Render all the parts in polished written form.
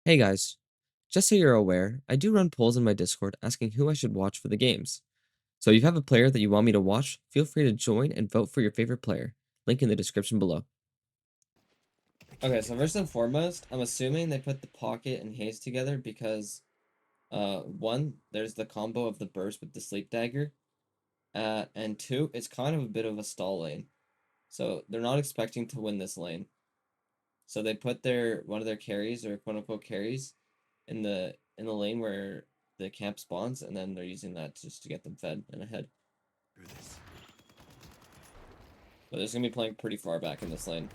Hey guys, just so you're aware, I do run polls in my Discord asking who I should watch for the games. So if you have a player that you want me to watch, feel free to join and vote for your favorite player. Link in the description below. Okay, so first and foremost, I'm assuming they put the Pocket and Haze together because, one, there's the combo of the burst with the Sleep Dagger, and two, it's kind of a bit of a stall lane. So they're not expecting to win this lane. So they put one of their carries or quote unquote carries in the lane where the camp spawns, and then they're using that just to get them fed and ahead. But they're gonna be playing pretty far back in this lane.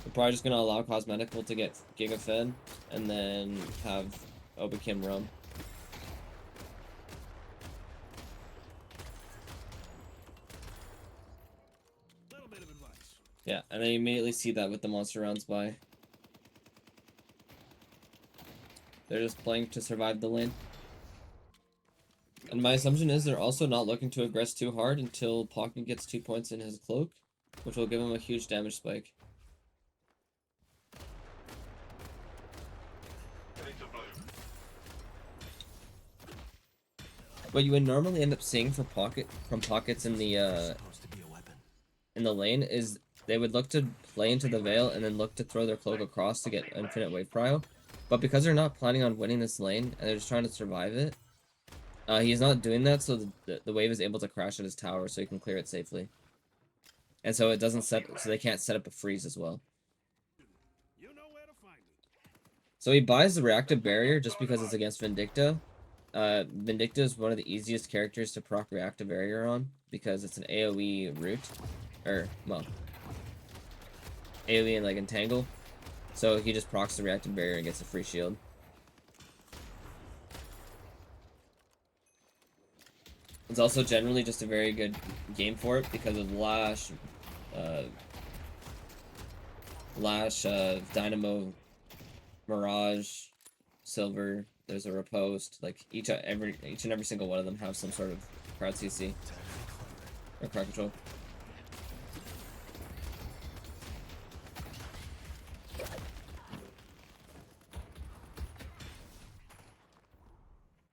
They're probably just gonna allow Cosmetical to get Giga fed, and then have Obakim roam. Yeah, and then you immediately see that with the monster rounds by. They're just playing to survive the lane. And my assumption is they're also not looking to aggress too hard until Pocket gets 2 points in his cloak, which will give him a huge damage spike. What you would normally end up seeing from pockets in the lane is they would look to play into the Veil and then look to throw their cloak across to get infinite wave prio. But because they're not planning on winning this lane and they're just trying to survive it, he's not doing that, so the wave is able to crash at his tower so he can clear it safely. And so it doesn't so they can't set up a freeze as well. So he buys the reactive barrier just because it's against Vindicta. Vindicta is one of the easiest characters to proc reactive barrier on because it's an AoE root. Or, well, AoE and like entangle. So he just procs the reactive barrier and gets a free shield. It's also generally just a very good game for it because of Lash, Dynamo, Mirage, Silver. There's a Riposte. Like each and every single one of them have some sort of crowd CC or crowd control.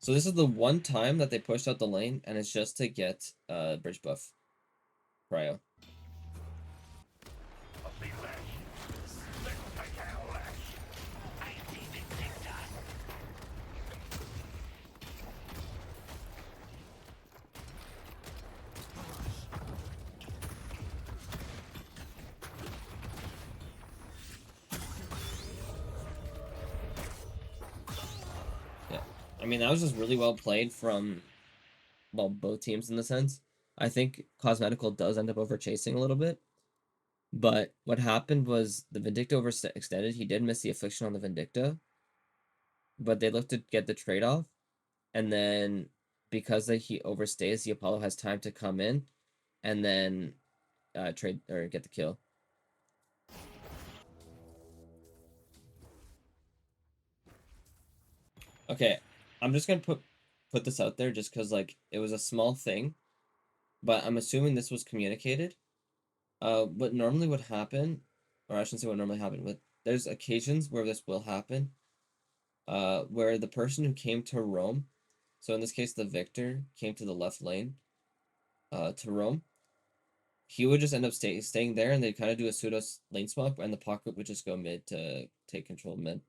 So this is the one time that they pushed out the lane, and it's just to get bridge buff prio. Yeah, I mean that was just really well played from, well, both teams in the sense. I think Cosmetical does end up over chasing a little bit, but what happened was the Vindicta overextended. He did miss the affliction on the Vindicta, but they looked to get the trade off, and then because he overstays, the Apollo has time to come in, and then trade or get the kill. Okay, I'm just gonna put this out there just because like it was a small thing, but I'm assuming this was communicated. What normally would happen, or I shouldn't say what normally happened, but there's occasions where this will happen, where the person who came to roam, so in this case the Victor came to the left lane, to roam, he would just end up staying there, and they'd kind of do a pseudo lane swap, and the Pocket would just go mid to take control of mid.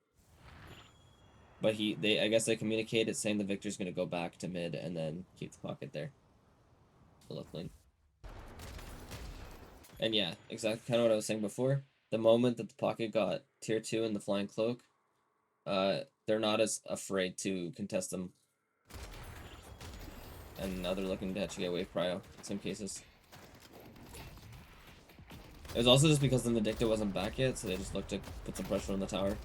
But I guess they communicated saying the Victor's gonna go back to mid and then keep the Pocket there, the left lane. And yeah, exactly kind of what I was saying before. The moment that the Pocket got tier 2 in the Flying Cloak, they're not as afraid to contest them. And now they're looking to actually get wave prio in some cases. It was also just because the Vindicta wasn't back yet, so they just looked to put some pressure on the tower.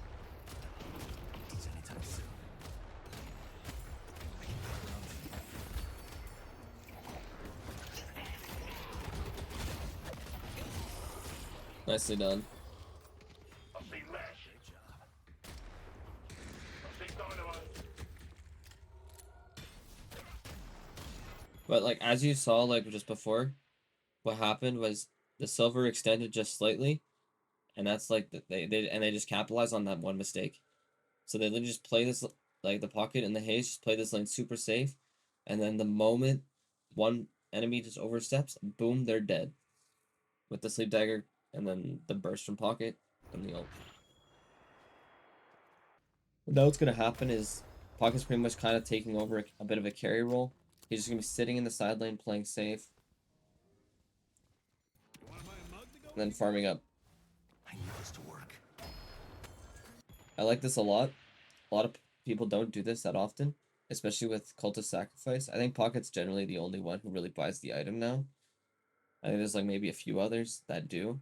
Nicely done. But like as you saw like just before, what happened was the silver extended just slightly, and that's like they just capitalized on that one mistake. So they literally just play this, like the pocket and the haze, just play this lane super safe, and then the moment one enemy just oversteps, boom, they're dead. With the sleep dagger, and then the burst from pocket, and the ult. Now what's gonna happen is Pocket's pretty much kind of taking over a bit of a carry role. He's just gonna be sitting in the side lane playing safe, and then farming up. I need this to work. I like this a lot. A lot of people don't do this that often, especially with Cultist Sacrifice. I think Pocket's generally the only one who really buys the item now. I think there's like maybe a few others that do.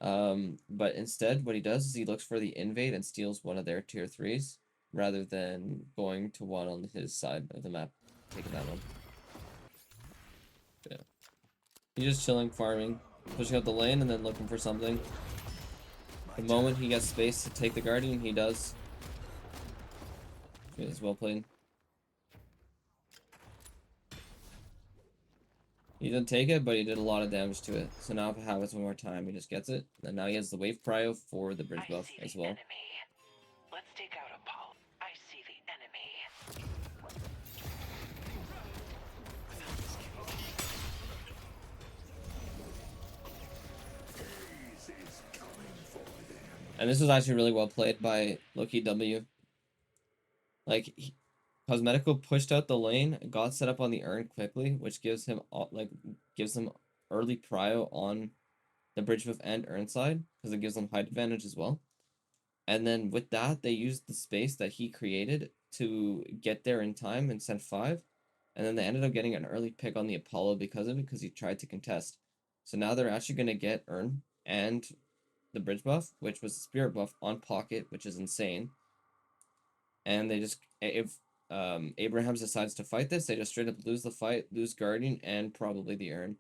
But instead, what he does is he looks for the invade and steals one of their tier 3s, rather than going to one on his side of the map, taking that one. Yeah. He's just chilling, farming, pushing up the lane, and then looking for something. The moment he gets space to take the Guardian, he does. It was well played. He didn't take it, but he did a lot of damage to it. So now if it happens one more time, he just gets it. And now he has the wave prio for the bridge buff as well. Let's take out Apollo. I see the enemy. And this was actually really well played by Lowkey W. Like, Cosmetical pushed out the lane, got set up on the urn quickly, which gives him early prio on the bridge buff and urn side, because it gives them height advantage as well. And then with that, they used the space that he created to get there in time and send 5. And then they ended up getting an early pick on the Apollo because of it, because he tried to contest. So now they're actually going to get urn and the bridge buff, which was the spirit buff on pocket, which is insane. And they just, if Abrahams decides to fight this, they just straight up lose the fight, lose Guardian, and probably the urn.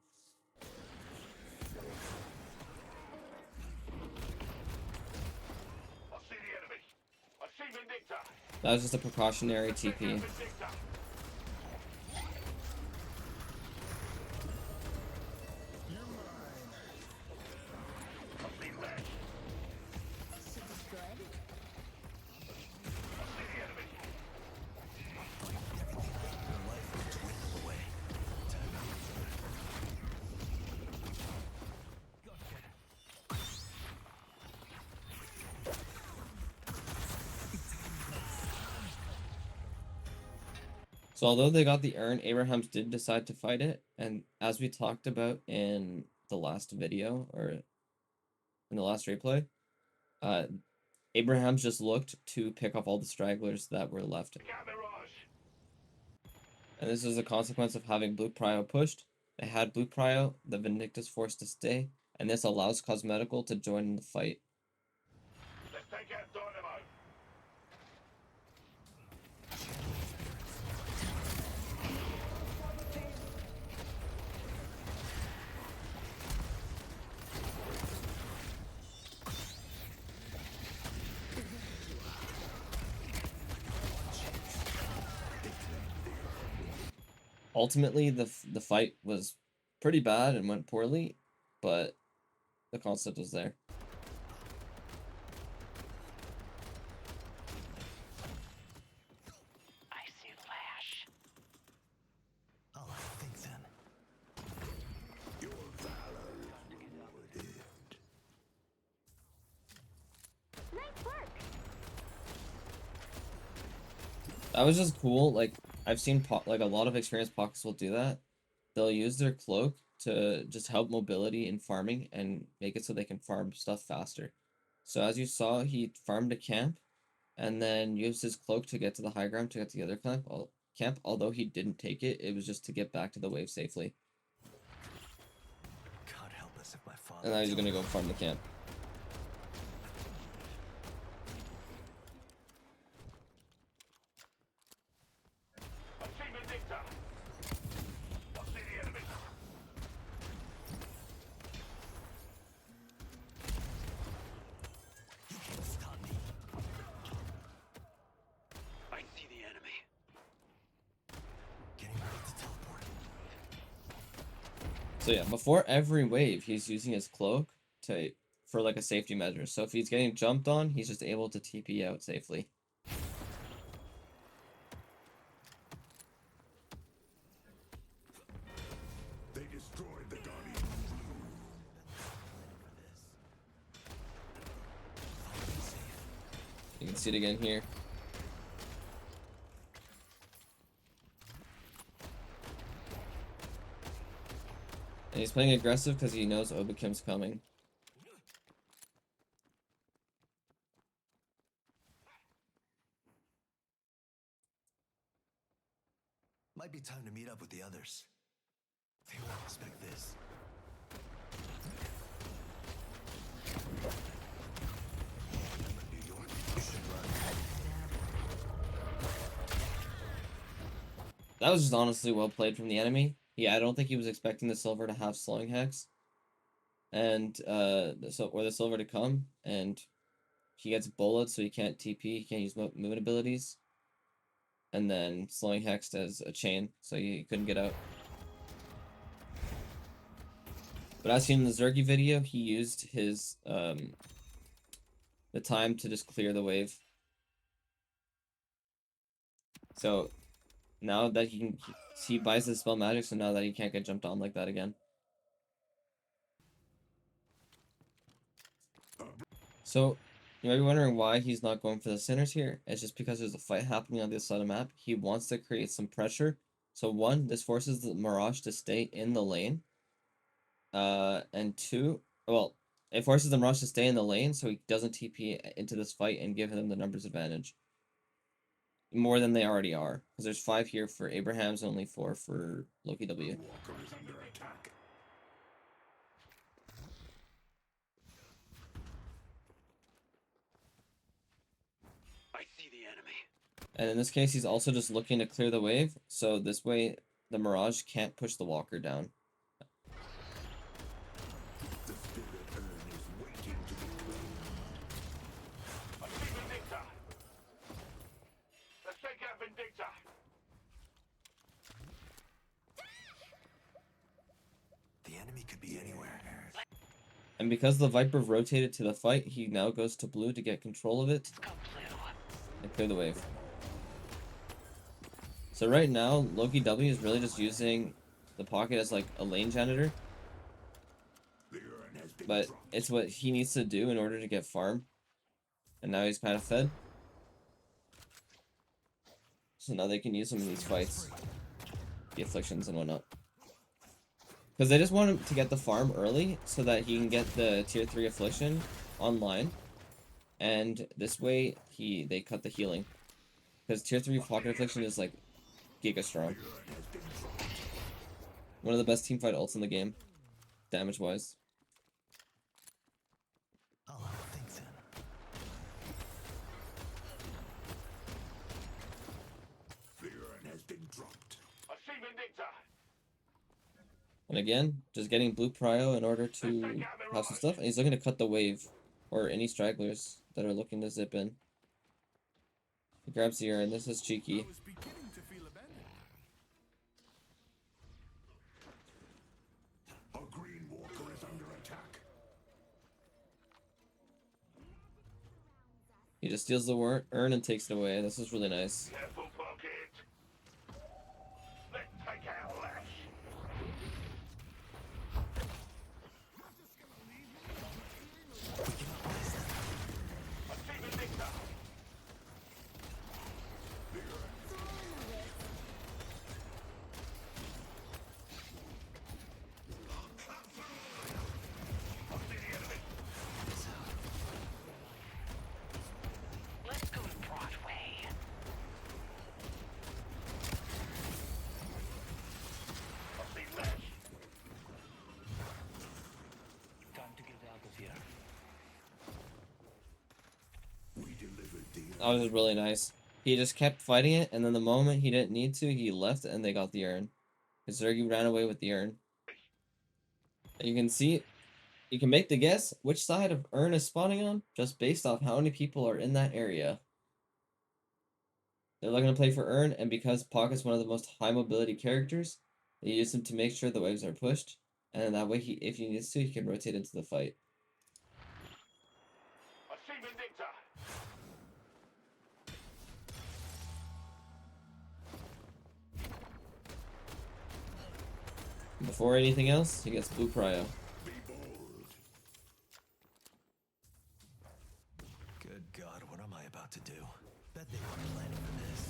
That was just a precautionary TP. So although they got the urn, Abrahams did decide to fight it, and as we talked about in the last video, or in the last replay, Abrahams just looked to pick off all the stragglers that were left. And this is a consequence of having Blue Prio pushed. They had Blue Prio, the Vindictus forced to stay, and this allows Cosmetical to join in the fight. Ultimately, the fight was pretty bad and went poorly, but the concept was there. I see Lash. I'll think then. Your valor rewarded. Nice work. That was just cool. Like, I've seen like a lot of experienced pockets will do that. They'll use their cloak to just help mobility in farming and make it so they can farm stuff faster. So as you saw, he farmed a camp and then used his cloak to get to the high ground to get to the other camp. Although he didn't take it, it was just to get back to the wave safely. God help us if my father. And now he's gonna go farm the camp. So yeah, before every wave, he's using his cloak for like a safety measure. So if he's getting jumped on, he's just able to TP out safely. You can see it again here. And he's playing aggressive because he knows Obakim's coming. Might be time to meet up with the others. They won't expect this. New York, you should run. That was just honestly well played from the enemy. Yeah, I don't think he was expecting the silver to have slowing hex. And the silver to come, and he gets bullets, so he can't TP, he can't use movement abilities. And then slowing hexed as a chain, so he couldn't get out. But as seen in the Zergy video, he used his the time to just clear the wave. So now that he buys the spell magic, so now that he can't get jumped on like that again. So you might be wondering why he's not going for the centers here. It's just because there's a fight happening on this side of the map. He wants to create some pressure. So one, this forces the Mirage to stay in the lane. And two, well, it forces the Mirage to stay in the lane so he doesn't TP into this fight and give them the numbers advantage. More than they already are. Because there's 5 here for Abraham's, only 4 for Lowkey W. Walker is under attack. I see the enemy. And in this case, he's also just looking to clear the wave, so this way the Mirage can't push the Walker down. The spirit urn is waiting to be claimed. I see Vindicta. Let's take out Vindicta. The enemy could be anywhere. And because the Viper rotated to the fight, he now goes to blue to get control of it Go blue. and clear the wave. So right now, Lowkey W is really just using the pocket as like a lane janitor. The urn has been But dropped. it's what he needs to do in order to get farm. And now he's kind of fed. So now they can use him in these fights. The afflictions and whatnot. Because they just want him to get the farm early so that he can get the tier 3 affliction online. And this way they cut the healing. Because tier 3 pocket affliction is like giga strong. One of the best teamfight ults in the game. Damage wise. I'll have a think then. The urn has been dropped. I see Vindicta. And again, just getting blue prio in order to have some stuff. And he's looking to cut the wave. Or any stragglers that are looking to zip in. He grabs the urn. This is cheeky. A green walker is under attack. He just steals the urn and takes it away. This is really nice. Careful, pocket. Let's take out Lash. I see Vindicta. I see the enemy. Let's go to Broadway. I see Lash. Time to get out of here. We delivered the That was really nice. He just kept fighting it, and then the moment he didn't need to, he left and they got the urn. Zergy ran away with the urn. And you can see, you can make the guess which side of urn is spawning on, just based off how many people are in that area. They're looking to play for urn, and because Pocket's one of the most high mobility characters, they use him to make sure the waves are pushed, and then that way, if he needs to, he can rotate into the fight. I see Vindicta. Before anything else, he gets blue prio. Be bold. Good God. God, what am I about to do? Bet they weren't planning for this.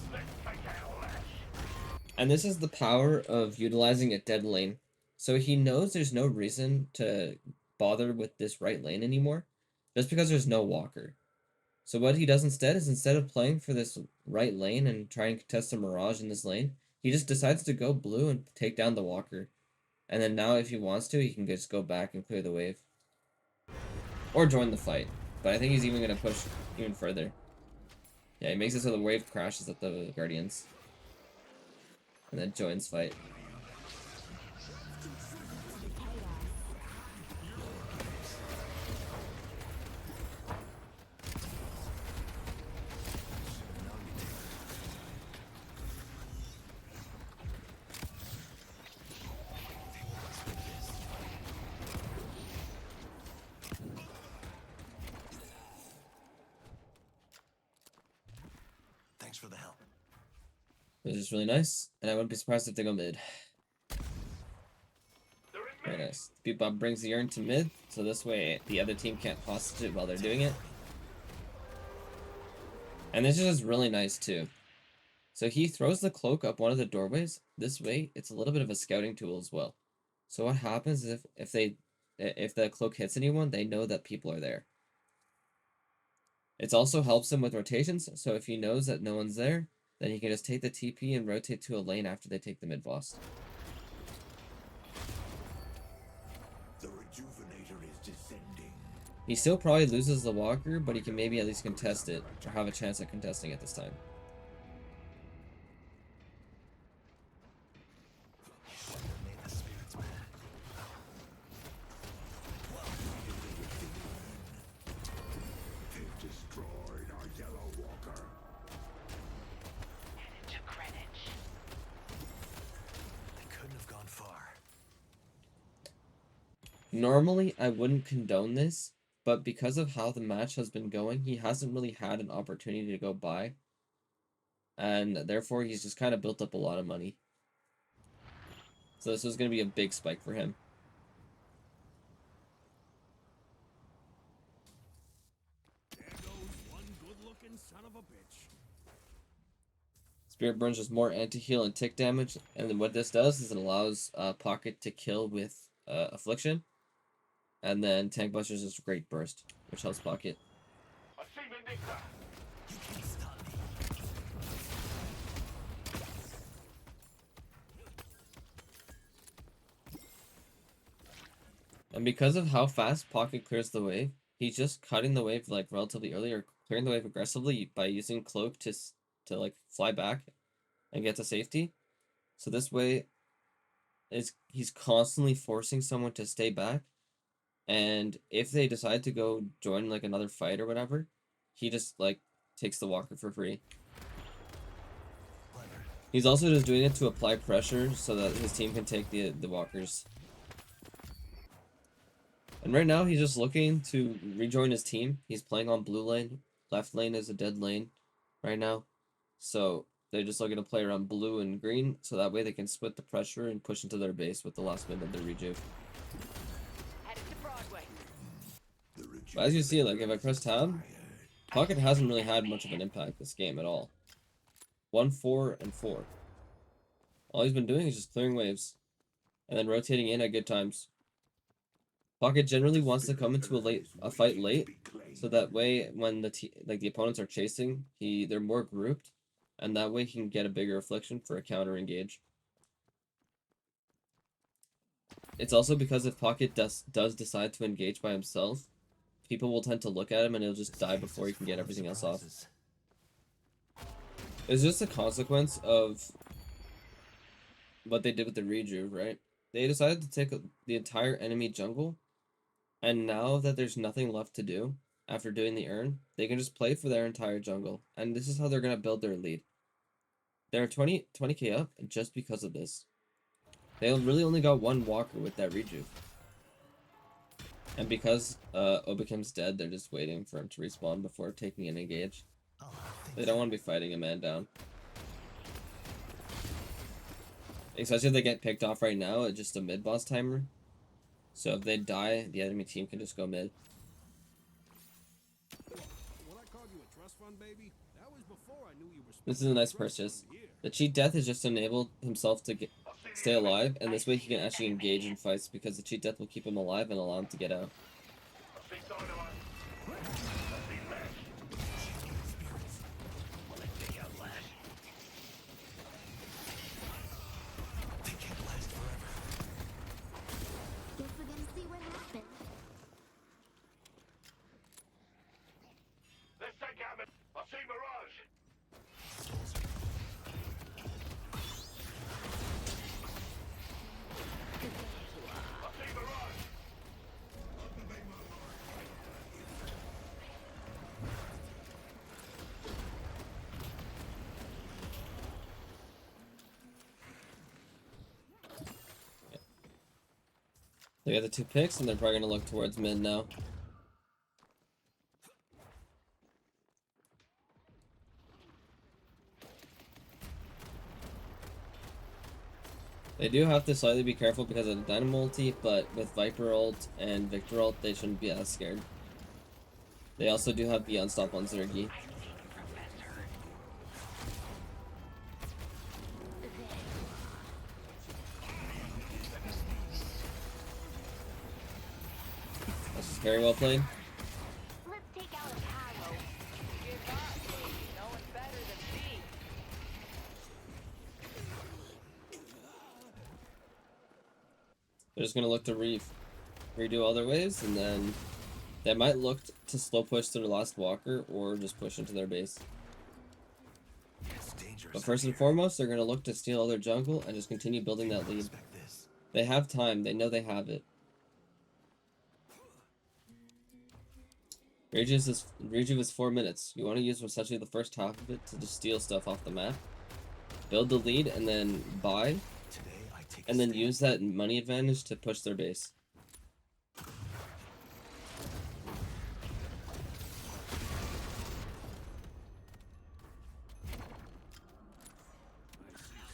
And this is the power of utilizing a dead lane. So he knows there's no reason to bother with this right lane anymore, just because there's no walker. So what he does instead is, instead of playing for this right lane and trying to contest a Mirage in this lane, he just decides to go blue and take down the walker. And then now if he wants to, he can just go back and clear the wave. Or join the fight. But I think he's even going to push even further. Yeah, he makes it so the wave crashes at the Guardians. And then joins fight. Thanks for the help. Which is really nice. And I wouldn't be surprised if they go mid. Very nice. Bebop brings the urn to mid, so this way the other team can't hostage it while they're doing it. And this is just really nice too. So he throws the cloak up one of the doorways. This way, it's a little bit of a scouting tool as well. So what happens is if the cloak hits anyone, they know that people are there. It also helps him with rotations, so if he knows that no one's there, then he can just take the TP and rotate to a lane after they take the mid boss. The rejuvenator is descending. He still probably loses the walker, but he can maybe at least contest it, or have a chance at contesting it this time. May the spirits mad. They've destroyed our yellow walker. Headed to Greenwich. They couldn't have gone far. Normally, I wouldn't condone this, but because of how the match has been going, he hasn't really had an opportunity to go buy. And therefore, he's just kind of built up a lot of money. So this was going to be a big spike for him. There goes one good-looking son of a bitch. Spirit Burns is more anti-heal and tick damage, and then what this does is it allows Pocket to kill with Affliction. And then Tank Busters is Great Burst, which helps Pocket. You can't stop me. And because of how fast Pocket clears the wave, he's just cutting the wave like relatively early, or clearing the wave aggressively by using Cloak to like fly back and get to safety. So this way, he's constantly forcing someone to stay back. And if they decide to go join like another fight or whatever, he just like takes the walker for free. Clever. He's also just doing it to apply pressure so that his team can take the walkers. And right now he's just looking to rejoin his team. He's playing on blue lane. Left lane is a dead lane right now. So they're just looking to play around blue and green, so that way they can split the pressure and push into their base with the last minute of their rejuve. Headed to Broadway. But as you see, like if I press tab, Pocket hasn't really had much of an impact this game at all. 1, 4, and 4. All he's been doing is just clearing waves, and then rotating in at good times. Pocket generally wants to come into a fight late, so that way when the opponents are chasing, they're more grouped, and that way he can get a bigger affliction for a counter engage. It's also because if Pocket does decide to engage by himself, people will tend to look at him and he'll just die before he can get everything else off. It's just a consequence of what they did with the rejuve, right? They decided to take the entire enemy jungle, and now that there's nothing left to do after doing the urn, they can just play for their entire jungle, and this is how they're going to build their lead. They're 20k up just because of this. They really only got one walker with that rejuve. And because Obakim's dead, they're just waiting for him to respawn before taking an engage. They don't want to be fighting a man down. Especially if they get picked off right now at just a mid-boss timer. So if they die, the enemy team can just go mid. What I called you a trust fund, baby? That was before I knew you were. This is a nice purchase. The cheat death is just to enable himself to stay alive, and this way he can actually engage in fights because the cheat death will keep him alive and allow him to get out. They can't last forever. Guess we're gonna see what happens. Let's take out I see Mirage. Souls I see Mirage. They got the 2 picks, and they're probably gonna look towards mid now. They do have to slightly be careful because of the Dynamo ulti, but with Viper ult and Victor ult, they shouldn't be as scared. They also do have the Unstop on Zergy. This is very well played. Let's take out Apollo. Give up, baby. No one's better than me. They're just gonna look to redo other ways, and then they might look to slow push to their last walker or just push into their base. It's dangerous. But first and foremost, they're gonna look to steal their jungle and just continue building that lead. Expect this. They have time. They know they have it. Rage is 4 minutes. You want to use essentially the first half of it to just steal stuff off the map, build the lead, and then buy, Today I take and a then stand. use that money advantage to push their base. I see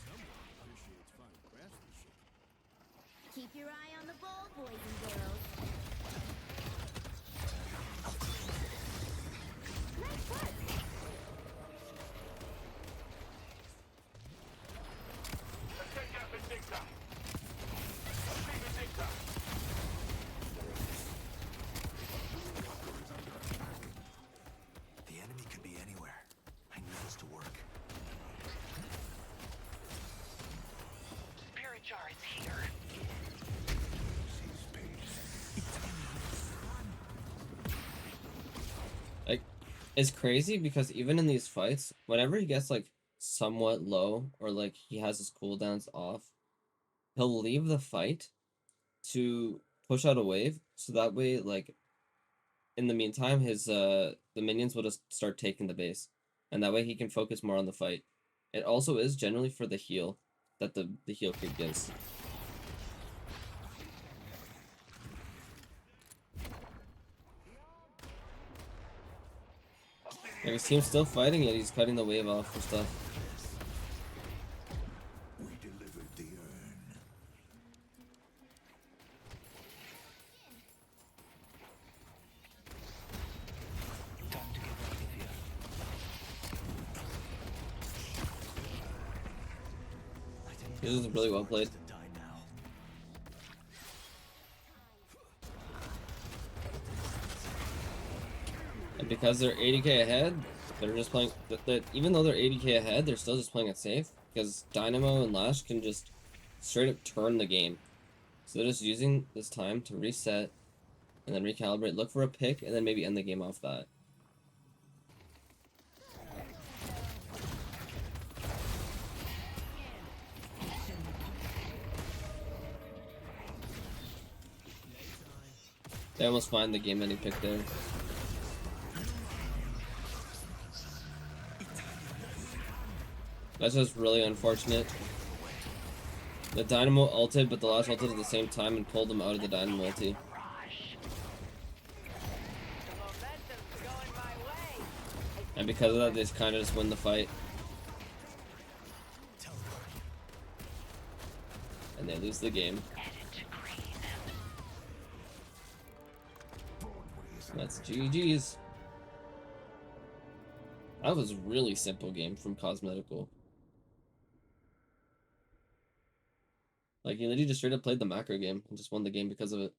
someone appreciates fine craftsmanship. Keep your eye on the ball, boys and girls. Nice work. Let's take out Vindicta. I see Vindicta. The enemy could be anywhere. I need this to work. Spirit jar is here. Like, it's crazy because even in these fights, whenever he gets like somewhat low or like he has his cooldowns off, he'll leave the fight to push out a wave, so that way, like, in the meantime, his the minions will just start taking the base, and that way he can focus more on the fight. It also is generally for the heal that the heal creep gives. Like, his team's still fighting, yet he's cutting the wave off for stuff. We delivered the urn. This is really well played. To die now. And because they're 80k ahead, they're just playing. Even though they're 80k ahead, they're still just playing it safe because Dynamo and Lash can just straight up turn the game. So they're just using this time to reset and then recalibrate, look for a pick, and then maybe end the game off that. They almost find the game-ending pick there. That's just really unfortunate. The Dynamo ulted, but the Lash ulted at the same time and pulled them out of the Dynamo ulti. Mirage. The momentum's going my way. And because of that, they just kind of just win the fight. And they lose the game. Headed to green. That's GG's. That was a really simple game from Cosmetical. Like, you literally just straight up played the macro game and just won the game because of it.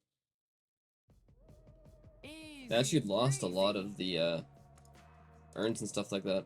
They actually lost a lot of the, urns and stuff like that.